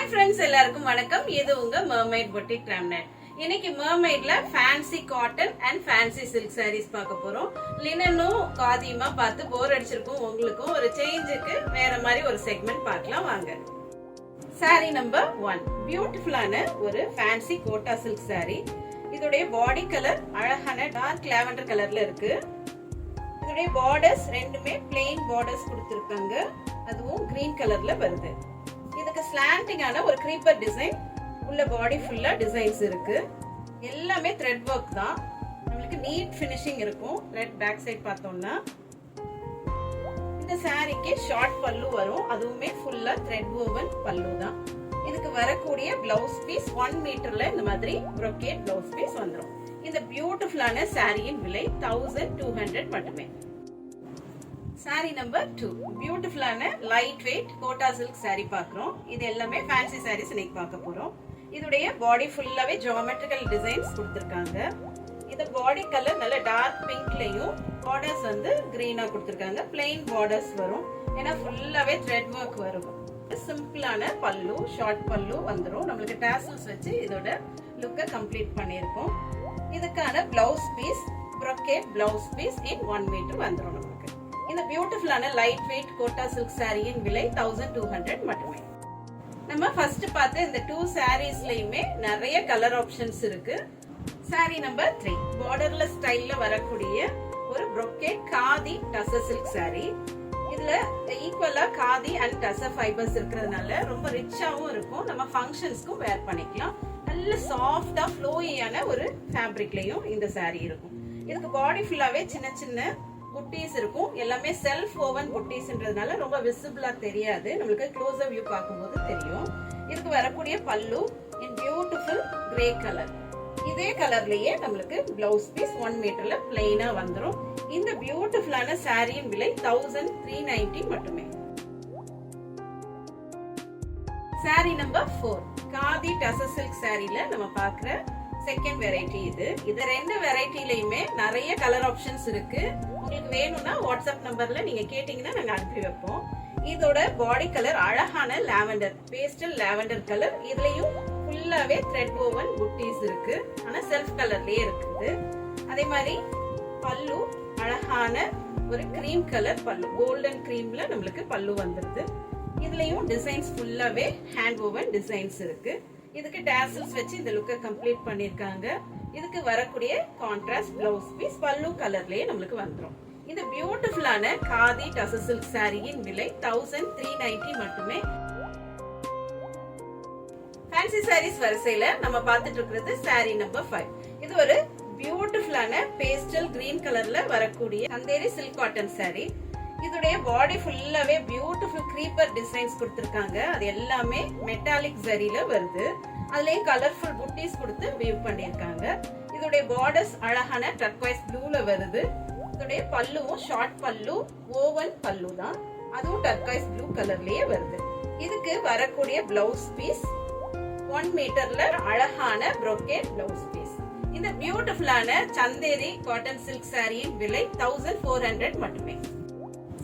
Hi friends, எல்லாருக்கும் வணக்கம். இது உங்க மர்மைட் பொட்டிக் ராம்நாட். இன்னைக்கு மர்மைட்ல fancy cotton and fancy silk sarees பார்க்க போறோம். லினனும் காதியுமா பார்த்து போர் அடிச்சிருக்கும். உங்களுக்கும் ஒரு சேஞ்சுக்கு வேற மாதிரி ஒரு செக்மெண்ட் பார்க்கலாம் வாங்க. சாரி நம்பர் 1 பியூட்டிஃபுல்லான ஒரு ஃபேன்சி கோட்டா சில்க் சாரி. இதோடைய பாடி கலர் அழகான டார்க் லாவெண்டர் கலர்ல இருக்கு. இதோடைய பார்டர்ஸ் ரெண்டுமே பிளெயின் பார்டர்ஸ் கொடுத்திருக்காங்க. அதுவும் கிரீன் கலர்ல வருது. இதுக்கு ஸ்லாண்டிங்கான ஒரு creeper டிசைன் உள்ள பாடி ஃபுல்லா டிசைன்ஸ் இருக்கு. எல்லாமே த்ரெட் வர்க் தான். நமக்கு நீட் ஃபினிஷிங் இருக்கும். ரெட் பேக் சைடு பார்த்தோம்னா இந்த சாரிக்கு ஷார்ட் பல்லு வரும். அதுவுமே ஃபுல்லா த்ரெட் woven பல்லு தான். இதுக்கு வரக்கூடிய பிளவுஸ் பீஸ் 1 மீட்டர்ல இந்த மாதிரி brocade பிளவுஸ் பீஸ் வந்துரும். இந்த பியூட்டிஃபுல்லான சாரியின் விலை 1200 மட்டுமே. சாரி நம்பர் 2 பியூட்டிஃபுல்லான light weight quota silk sari பார்க்குறோம். இது எல்லாமே ஃபேன்சி சாரீஸ் இன்னைக்கு பார்க்க போறோம். இதோடைய பாடி ஃபுல்லாவே ஜியோமெட்ரிக்கல் டிசைன்ஸ் கொடுத்திருக்காங்க. இந்த பாடி கலர் நல்ல டார்க் பிங்க்லயும் பார்டர்ஸ் வந்து கிரீனா கொடுத்திருக்காங்க. பிளெயின் பார்டர்ஸ் வரும். ஏன்னா ஃபுல்லாவே த்ரெட் வர்க் வரும். சிம்பிளான பல்லு, ஷார்ட் பல்லு வந்துரும். நம்மளுக்கு டாசல்ஸ் வச்சு இதோட லுக்கை கம்ப்ளீட் பண்ணியிருக்கோம். இதுக்கான blouse piece brocade blouse piece in 1 metre வந்துரும். நமக்கு இந்த பியூட்டிஃபுல்லான லைட் வெயிட் கோட்டா சில்க் சாரியின் விலை 1200 மட்டுமே. நம்ம ஃபர்ஸ்ட் பார்த்த இந்த 2 சாரீஸ்லயுமே நிறைய கலர் ஆப்ஷன்ஸ் இருக்கு. சாரி நம்பர் 3 பார்டர்லெஸ் ஸ்டைல்ல வரக்கூடிய ஒரு brocade khadi tussar silk sorry. இதுல ஈக்குவலா காதி அண்ட் டசர் ஃபைபர்ஸ் இருக்கிறதுனால ரொம்ப ரிச்சாவும் இருக்கும். நம்ம ஃபங்க்ஷன்ஸ்க்கும் வேர் பண்ணிக்கலாம். நல்ல சாஃப்டா ஃப்ளோயியான ஒரு ஃபேப்ரிக்லயும் இந்த சாரி இருக்கும். இதுக்கு பாடி ஃபுல்லாவே சின்ன சின்ன புட்டீஸ் இருக்கும். எல்லாமே செல்ஃப் ஓவன் புட்டீஸ்ன்றதுனால ரொம்ப விசிபிளா தெரியாது. நம்மளுக்கு க்ளோஸர் வியூ பார்க்கும்போது தெரியும். இதுக்கு வரக்கூடிய பல்லு இன் பியூட்டிஃபுல் கிரே கலர். இதே கலர்லயே நம்மளுக்கு பிளவுஸ் பீஸ் 1 மீட்டர்ல பிளெயினா வந்துரும். இந்த பியூட்டிஃபுல்லான சாரியின் விலை 1390 மட்டுமே. சாரி நம்பர் 4 காதி டசர் சில்க் சாரில நம்ம பார்க்குற செகண்ட் வெரைட்டி இது. இது 2 வெரைட்டிலயுமே நிறைய கலர் ஆப்ஷன்ஸ் இருக்கு. உங்களுக்கு வேணும்னா வாட்ஸ்அப் நம்பர்ல நீங்க கேட்டீங்கன்னா நாங்க அனுப்பி வைப்போம். இதோட பாடி கலர் அழகான லாவெண்டர், பேஸ்டல் லாவெண்டர் கலர். இதுலயும் ஃபுல்லாவே த்ரெட் woven புட்டீஸ் இருக்கு. ஆனா செல்ஃப் கலர்லயே இருக்குது. அதே மாதிரி பல்லு அழகான ஒரு கிரீம் கலர் பல்லு, கோல்டன் கிரீம்ல நம்மளுக்கு பல்லு வந்துருது. இதுலயும் டிசைன்ஸ் ஃபுல்லாவே ஹேண்ட் woven டிசைன்ஸ் இருக்கு. இதுக்கு டாசல்ஸ் வச்சு இந்த லுக்கை கம்ப்ளீட் பண்ணிருக்காங்க. இதுக்கு வரக்கூடிய கான்ட்ராஸ்ட் பிளவுஸ் பீஸ் பல்லு கலர்லயே நம்மளுக்கு வந்துரும். இந்த பியூட்டிஃபுல்லான காதி டசர் சில்க் சாரியின் விலை 1390 மட்டுமே. ஃபேன்சி சாரீஸ் வரிசையில நம்ம பார்த்துட்டு இருக்கிறது சாரி நம்பர் 5. இது ஒரு பியூட்டிஃபுல்லான பேஸ்டல் கிரீன் கலர்ல வரக்கூடிய சந்தேரி சில்க் காட்டன் சாரி. இதோடைய பாடி ஃபுல்லாவே பியூட்டிஃபுல் creeper டிசைன்ஸ் கொடுத்திருக்காங்க. அது எல்லாமே மெட்டாலிக் ஜரியில வருது. அதுலயும் கலர்ஃபுல் புட்டீஸ் கொடுத்து வீவ் பண்ணிருக்காங்க. இதோடைய பார்டர்ஸ் அழகான டர்க்வைஸ் ப்ளூல வருது. இதோடைய பல்லுவும் ஷார்ட் பல்லு, ஓவன் பல்லு தான். அதுவும் டர்க்வைஸ் ப்ளூ கலர்லயே வருது. இதுக்கு வரக்கூடிய பிளவுஸ் பீஸ் 1 மீட்டர்ல அழகான brocade பிளவுஸ் பீஸ். இந்த பியூட்டிஃபுல்லான சந்தேரி காட்டன் சில்க் சாரியின் விலை 1400 மட்டுமே.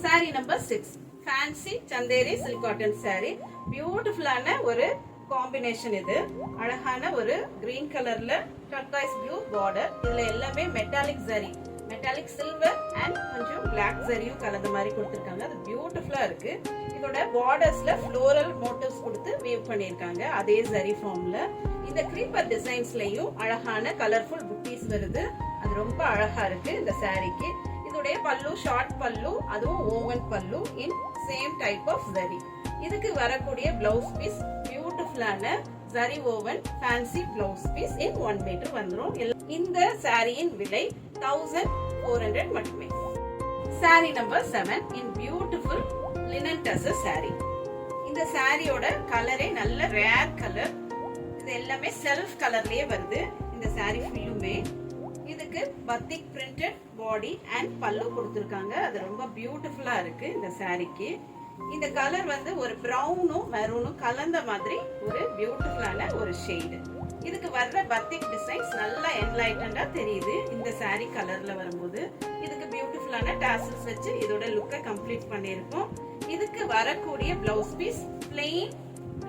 Sari number 6 fancy Chanderi silk cotton sorry. பியூட்டிஃபுல்லான ஒரு காம்பினேஷன். இது அழகான ஒரு கிரீன் கலர்ல டர்க்வைஸ் ப்ளூ பார்டர். இதுல எல்லாமே metallic zari, metallic silver and கொஞ்சம் பிளாக் ஜரியும் கலந்த மாதிரி கொடுத்திருக்காங்க. அது பியூட்டிஃபுல்லா இருக்கு. இதோட பார்டர்ஸ்ல ஃப்ளோரல் மோட்டிவ்ஸ் கொடுத்து வீவ் பண்ணிருக்காங்க அதே ஜரி ஃபார்ம்ல. இந்த creeper டிசைன்ஸ்லயும் அழகான கலர்ஃபுல் புட்டீஸ் வருது. அது ரொம்ப அழகா இருக்கு இந்த சாரிக்கு. இதோடைய பல்லு ஷார்ட் பல்லு, அதுவும் woven pallu in same type of zari. இதுக்கு வரக்கூடிய பிளவுஸ் பீஸ் பியூட்டிஃபுல்லான zari woven fancy blouse piece in 1 metre வந்துரும். இந்த சாரியின் விலை 1400 மட்டுமே. Sari number 7 in beautiful linen tussar sari. இந்த சாரியோட கலரே நல்ல ரேர் கலர். இது எல்லாமே செல்ஃப் கலர்லயே வருது. இந்த சாரி ஃபுல்லுமே இதுக்கு பத்திக் பிரிண்டட் பாடி அண்ட் பல்லு கொடுத்திருக்காங்க. அது ரொம்ப பியூட்டிஃபுல்லா இருக்கு இந்த சாரிக்கு. இந்த கலர் வந்து ஒரு பிரவுனும் மெரூனும் கலந்த மாதிரி ஒரு பியூட்டிஃபுல்லான ஒரு ஷேடு. இதுக்கு வர்ற பத்திக் டிசைன்ஸ் நல்லா என்லைட்டண்டா தெரியுது இந்த சாரி கலர்ல வரும்போது. இதுக்கு பியூட்டிஃபுல்லான டாசல்ஸ் வச்சு இதோட லுக்கை கம்ப்ளீட் பண்ணியிருக்கோம். இதுக்கு வரக்கூடிய blouse piece plain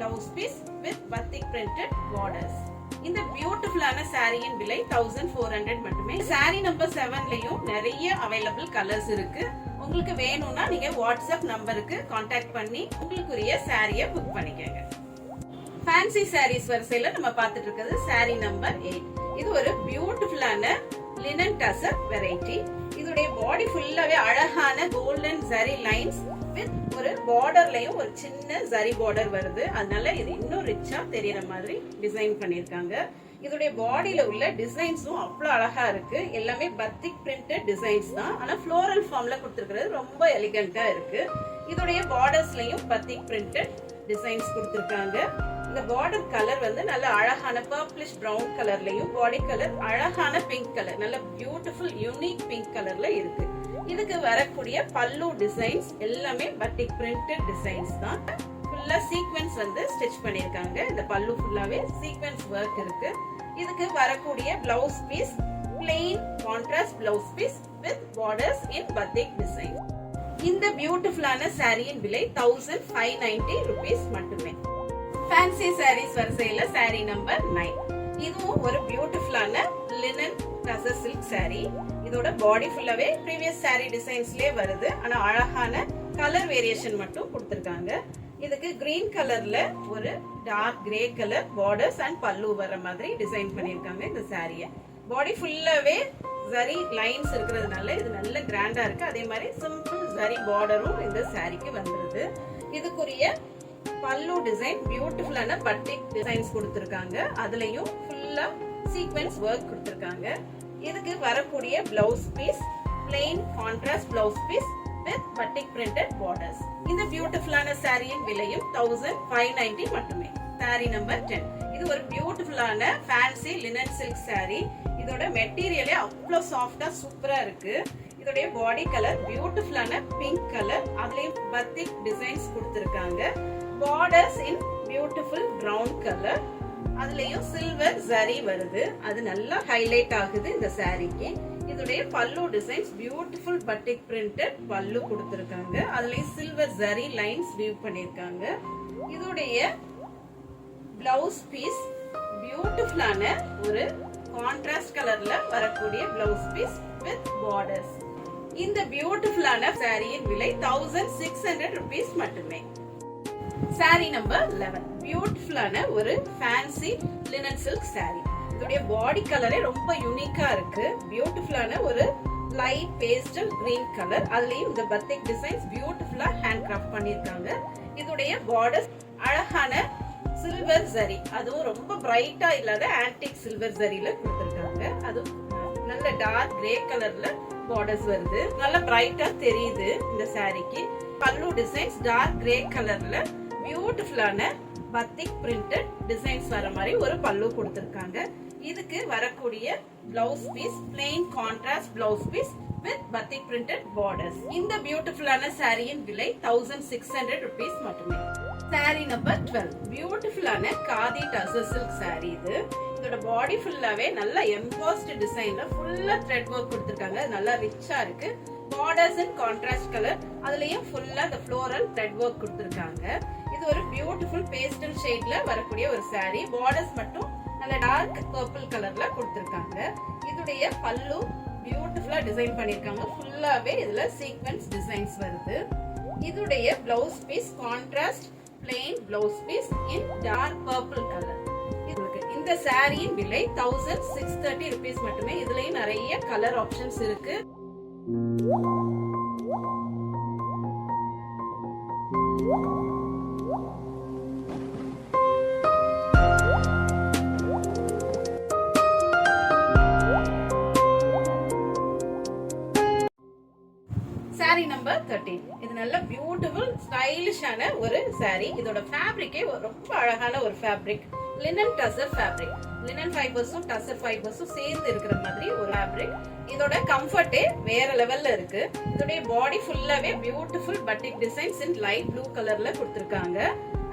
blouse piece with batik printed borders. இந்த பியூட்டிஃபுல்லான சாரியின் விலை 1400 மட்டுமே. சாரி நம்பர் 7லயும் நிறைய அவைலபிள் கலர்ஸ் இருக்கு. உங்களுக்கு வேணும்னா நீங்க வாட்ஸ்அப் நம்பருக்கு கான்டாக்ட் பண்ணி உங்களுக்குரிய சாரியை புக் பண்ணிக்கங்க. ஃபேன்சி சாரீஸ் வரிசையில நம்ம பார்த்துட்டு இருக்கிறது சாரி நம்பர் 8. இது ஒரு பியூட்டிஃபுல்லான லினன் டசர் வெரைட்டி. இதோட பாடி ஃபுல்லாவே அழகான கோல்டன் ஜரி லைன்ஸ் வித் ஒரு பார்டர்லயும் ஒரு சின்ன ஜரி பார்டர் வருது. அதனால இது இன்னும் ரிச்சா தெரியற மாதிரி டிசைன் பண்ணிருக்காங்க. இதோட பாடியில உள்ள டிசைன்ஸும் அவ்வளவு அழகா இருக்கு. எல்லாமே பத்திக் பிரிண்டட் டிசைன்ஸ் தான். ஆனா ஃப்ளோரல் ஃபார்ம்ல கொடுத்திருக்கிறது ரொம்ப எலிகண்டா இருக்கு. இதோட பார்டர்ஸ்லயும் பத்திக் பிரிண்டட் டிசைன்ஸ் கொடுத்திருக்காங்க. இந்த பார்டர் கலர் வந்து நல்ல அழகான பர்பிளிஷ் பிரவுன் கலர்லயும் பாடி கலர் அழகான பிங்க் கலர் நல்ல பியூட்டிஃபுல் யூனிக் பிங்க் கலர்ல இருக்கு. இதுக்கு வரக்கூடிய பல்லு டிசைன்ஸ் எல்லாமே பட்டிக் பிரிண்டட் டிசைன்ஸ் தான். ஃபுல்லா சீக்வென்ஸ் வந்து ஸ்டிச் பண்ணிருக்காங்க. இந்த பல்லு ஃபுல்லாவே சீக்வென்ஸ் ஒர்க் இருக்கு. இதுக்கு வரக்கூடிய blouse piece plain contrast blouse piece with borders in batik design. இந்த பியூட்டிஃபுல்லான சாரியின் விலை 1590 rupees மட்டுமே. ஃபேன்சி சாரீஸ் வரிசையில சாரி நம்பர் 9. இதுவும் ஒரு பியூட்டிஃபுல்லான லினன் டசர் சில்க் சாரி. இதோட பாடி ஃபுல்லாவே ப்ரீவியஸ் சாரி டிசைன்ஸ்லயே வருது. ஆனா அழகான கலர் வேரியேஷன் மட்டும் கொடுத்திருக்காங்க. இதுக்கு கிரீன் கலர்ல ஒரு dark grey colour borders and பல்லு வர மாதிரி டிசைன் பண்ணிருக்காங்க இந்த சாரிய. பாடி ஃபுல்லாவே ஜரி லைன்ஸ் இருக்கிறதுனால இது நல்ல கிராண்டா இருக்கு. அதே மாதிரி சிம்பிள் ஜரி பார்டரும் இந்த சாரிக்கு வந்துருது. இதுக்குரிய பல்லு டிசைன் பியூட்டிஃபுல்லான பட்டிக் டிசைன்ஸ் கொடுத்திருக்காங்க. அதுலயும் ஃபுல்லா சீக்வென்ஸ் ஒர்க் கொடுத்திருக்காங்க. இதுக்கு வரக்கூடிய blouse piece plain contrast blouse piece with batik printed borders. இந்த பியூட்டிஃபுல்லான சாரியின் விலையும் 1590 மட்டுமே. சாரி நம்பர் 10. இது ஒரு பியூட்டிஃபுல்லான ஃபேன்சி லினன் சில்க் சாரி. இதோட மெட்டீரியலே அவ்வளவு சாஃப்டா சூப்பரா இருக்கு. இதோட பாடி கலர் பியூட்டிஃபுல்லான பிங்க் கலர். அதுலயும் பத்திக் டிசைன்ஸ் கொடுத்திருக்காங்க. Borders in beautiful brown colour. அதுலயும் சில்வர் ஜரி வருது. அது நல்லா ஹைலைட் ஆகுது இந்த சாரிக்கு. இதோட பல்லு டிசைன்ஸ் பியூட்டிஃபுல் பட்டிக் பிரிண்டட் பல்லு கொடுத்திருக்காங்க. அதுலயும் சில்வர் ஜரி லைன்ஸ் வீவ் பண்ணிருக்காங்க. இதோடைய பிளவுஸ் பீஸ் பியூட்டிஃபுல்லான ஒரு கான்ட்ராஸ்ட் கலர்ல வரக்கூடிய பிளவுஸ் பீஸ் வித் பார்டர்ஸ். இந்த பியூட்டிஃபுல்லான சாரியின் விலை 1600 rupees மட்டுமே. சாரி நம்பர் 11. பியூட்டிஃபுல்லான ஒரு ஃபேன்சி லினன் சில்க் சாரி. இதோட பாடி கலரே ரொம்ப யூனிக்கா இருக்கு. பியூட்டிஃபுல்லான ஒரு லைட் பேஸ்டல் கிரீன் கலர். அதுலயும் இந்த பத்திக் டிசைன்ஸ் பியூட்டிஃபுல்லா ஹேண்ட் கிராஃப்ட் பண்ணிருக்காங்க. இதோடைய பார்டர்ஸ் அழகான சில்வர் ஜரி, அதுவும் ரொம்ப பிரைட்டா இல்லாத ஆன்டிக் சில்வர் ஜரியில கொடுத்திருக்காங்க. அதுவும் நல்ல டார்க் கிரே கலர்ல பார்டர்ஸ் வருது. நல்ல பிரைட்டா தெரியுது இந்த சாரிக்கு. பல்லு டிசைன்ஸ் டார்க் கிரே கலர்ல பியூட்டிஃபுல்லான பத்திக் பிரிண்டட் டிசைன்ஸ் வர மாதிரி ஒரு பல்லு கொடுத்திருக்காங்க. இதுக்கு வரக்கூடிய blouse piece plain contrast blouse piece with batik printed borders. இந்த பியூட்டிஃபுல்லான சாரியின் விலை 1600 rupees மட்டுமே. சாரி நம்பர் 12. பியூட்டிஃபுல்லான காதி டசர் சில்க் சாரி இது. இதோட பாடி ஃபுல்லாவே நல்ல எம்போஸ்ட் டிசைன்ல ஃபுல்லா த்ரெட் ஒர்க் கொடுத்திருக்காங்க. நல்லா ரிச்சா இருக்கு. Borders in contrast colour. அதுலயும் ஃபுல்லா இந்த ஃப்ளோரல் த்ரெட் ஒர்க் கொடுத்திருக்காங்க. இது ஒரு பியூட்டிஃபுல் பேஸ்டல் ஷேட்ல வரக்கூடிய ஒரு சாரி. பார்டர்ஸ் மட்டும் நல்ல டார்க் பர்பிள் கலர்ல கொடுத்திருக்காங்க. இதுடைய பல்லு பியூட்டிஃபுல்லா டிசைன் பண்ணிருக்காங்க. ஃபுல்லாவே இதுல சீக்வென்ஸ் டிசைன்ஸ் வருது. இதுடைய blouse piece contrast plain blouse piece in dark purple color. இந்த சாரியின் விலை 1630 rupees மட்டுமே. இதுலயும் நிறைய கலர் ஆப்ஷன்ஸ் இருக்கு. Sorry number 13. இது நல்ல பியூட்டிஃபுல் ஸ்டைலிஷான ஒரு சாரி. இதோட ஃபேப்ரிக்கே ரொம்ப அழகான ஒரு fabric. Linen tussar fabric. Linen ஃபைபர்ஸும் டசர் ஃபைபர்ஸும் சேர்ந்து இருக்கிற மாதிரி ஒரு ஃபேப்ரிக். இதோட கம்ஃபர்ட்டே வேற லெவல்ல இருக்கு. இதோட பாடி ஃபுல்லாவே பியூட்டிஃபுல் பட்டிக் டிசைன்ஸ் இன் லைட் ப்ளூ கலர்ல கொடுத்திருக்காங்க.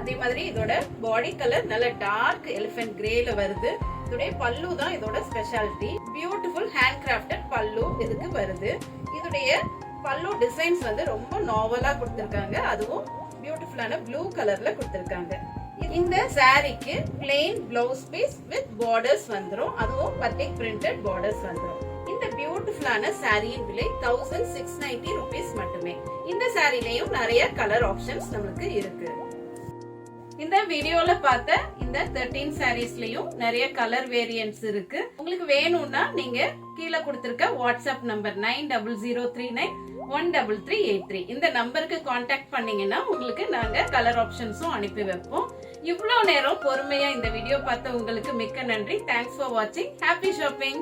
அதே மாதிரி இதோட பாடி கலர் நல்ல டார்க் எலிஃபென்ட் கிரேல வருது. இதோட பல்லு தான் இதோட ஸ்பெஷாலிட்டி. பியூட்டிஃபுல் ஹேண்ட் கிராஃப்டட் பல்லு இதுக்கு வருது. இதோடைய பல்லு டிசைன்ஸ் வந்து ரொம்ப நாவலா கொடுத்திருக்காங்க. அதுவும் பியூட்டிஃபுல்லான ப்ளூ கலர்ல கொடுத்திருக்காங்க. இந்த சாரிக்கு plain blouse piece with borders வந்துரும். அதுவும் பத்திக் பிரிண்டட் பார்டர்ஸ் வந்துரும். இந்த பியூட்டிஃபுல்லான சாரியின் விலை 1690 rupees மட்டுமே. இந்த சாரிலையும் நிறைய கலர் ஆப்ஷன்ஸ் நமக்கு இருக்கு. இந்த வீடியோல பார்த்த இந்த 13 சாரீஸ்லயும் நிறைய கலர் வேரியன்ட்ஸ் இருக்கு. உங்களுக்கு வேணும்னா நீங்க கீழே கொடுத்திருக்க வாட்ஸ்அப் நம்பர் 9003913383 இந்த நம்பருக்கு கான்டாக்ட் பண்ணீங்கன்னா உங்களுக்கு நாங்க கலர் ஆப்ஷன்ஸும் அனுப்பி வைப்போம். இவ்வளவு நேரம் பொறுமையா இந்த வீடியோ பார்த்த உங்களுக்கு மிக்க நன்றி. தேங்க்ஸ் ஃபார் வாட்சிங். Happy shopping.